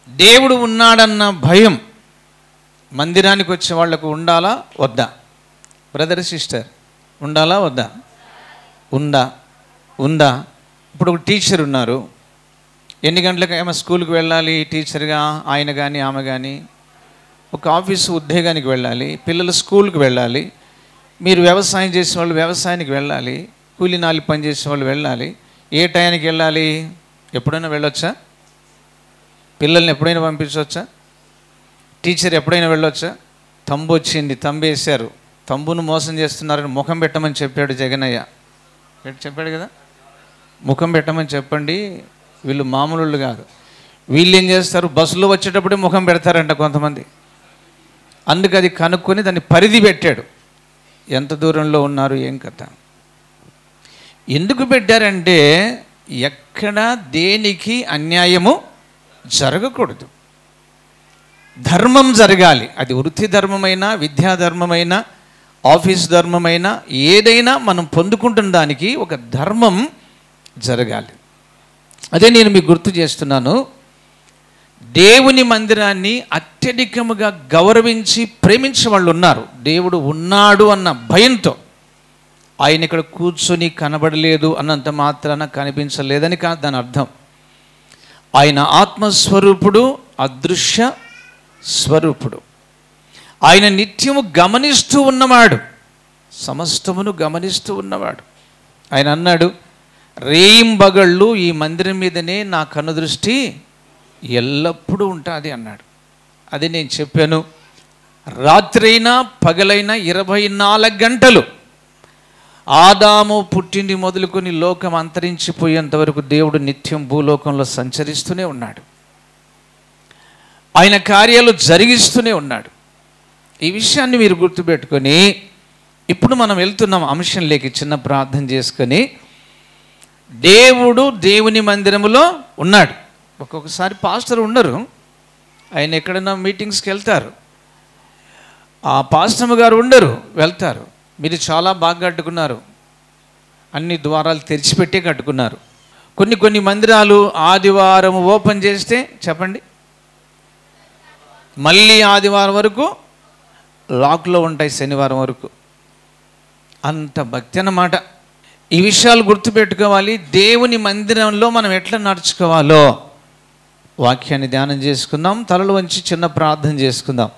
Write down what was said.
దేవుడు ఉన్నాడన్న భయం మందిరానికి వచ్చే వాళ్లకు ఉండాలా వద్దా? బ్రదర్ సిస్టర్, ఉండాలా వద్దా? ఉందా? ఇప్పుడు ఒక టీచర్ ఉన్నారు, ఎన్ని గంటలకు ఏమో స్కూల్కి వెళ్ళాలి టీచర్గా, ఆయన కానీ ఆమె కానీ. ఒక ఆఫీసు ఉద్యోగానికి వెళ్ళాలి, పిల్లలు స్కూల్కి వెళ్ళాలి, మీరు వ్యవసాయం చేసేవాళ్ళు వ్యవసాయానికి వెళ్ళాలి, కూలీనాలి పని చేసేవాళ్ళు వెళ్ళాలి. ఏ టైంకి వెళ్ళాలి? ఎప్పుడైనా వెళ్ళొచ్చా? పిల్లల్ని ఎప్పుడైనా పంపించవచ్చా? టీచర్ ఎప్పుడైనా వెళ్ళొచ్చా? తంబు వచ్చింది, తంబు వేశారు, తంబును మోసం చేస్తున్నారని ముఖం పెట్టమని చెప్పాడు జగనయ్య. చెప్పాడు కదా, ముఖం పెట్టమని చెప్పండి. వీళ్ళు మామూలు కాదు. వీళ్ళు ఏం చేస్తారు, బస్సులో వచ్చేటప్పుడే ముఖం పెడతారంట కొంతమంది. అందుకు అది కనుక్కొని దాన్ని పరిధి పెట్టాడు, ఎంత దూరంలో ఉన్నారు ఏం కథ. ఎందుకు పెట్టారంటే ఎక్కడ దేనికి అన్యాయము జరగకూడదు, ధర్మం జరగాలి. అది వృత్తి ధర్మమైనా, విద్యా ధర్మమైనా, ఆఫీస్ ధర్మమైనా, ఏదైనా మనం పొందుకుంటున్న దానికి ఒక ధర్మం జరగాలి. అదే నేను మీకు గుర్తు చేస్తున్నాను. దేవుని మందిరాన్ని అత్యధికముగా గౌరవించి ప్రేమించే వాళ్ళు ఉన్నారు. దేవుడు ఉన్నాడు అన్న భయంతో. ఆయన ఇక్కడ కూర్చొని కనబడలేదు అన్నంత మాత్రాన కనిపించలేదని కాదు దాని అర్థం. ఆయన ఆత్మస్వరూపుడు, అదృశ్య స్వరూపుడు. ఆయన నిత్యము గమనిస్తూ ఉన్నవాడు, సమస్తమును గమనిస్తూ ఉన్నవాడు. ఆయన అన్నాడు, రేయింబగళ్ళు ఈ మందిరం మీదనే నా కనుదృష్టి ఎల్లప్పుడూ ఉంటుంది అన్నాడు. అది నేను చెప్పాను. రాత్రైనా పగలైనా 24 గంటలు ఆదాము పుట్టింది మొదలుకొని లోకం అంతరించిపోయేంత వరకు దేవుడు నిత్యం భూలోకంలో సంచరిస్తూనే ఉన్నాడు. ఆయన కార్యాలు జరిగిస్తూనే ఉన్నాడు. ఈ విషయాన్ని మీరు గుర్తుపెట్టుకొని ఇప్పుడు మనం వెళ్తున్నాం అంశంలోకి. చిన్న ప్రార్థన చేసుకొని, దేవుడు దేవుని మందిరములో ఉన్నాడు. ఒక్కొక్కసారి పాస్టర్ ఉండరు, ఆయన ఎక్కడైనా మీటింగ్స్కి వెళ్తారు. ఆ పాస్టర్ గారు ఉండరు, వెళ్తారు. మీరు చాలా బాగా కట్టుకున్నారు, అన్ని ద్వారాలు తెరిచిపెట్టే కట్టుకున్నారు. కొన్ని మందిరాలు ఆదివారం ఓపెన్ చేస్తే చెప్పండి, మళ్ళీ ఆదివారం వరకు లాక్లో ఉంటాయి, శనివారం వరకు. అంత భక్తి అన్నమాట. ఈ విషయాలు గుర్తుపెట్టుకోవాలి. దేవుని మందిరంలో మనం ఎట్లా నడుచుకోవాలో వాక్యాన్ని ధ్యానం చేసుకుందాం. తలలు వంచి చిన్న ప్రార్థన చేసుకుందాం.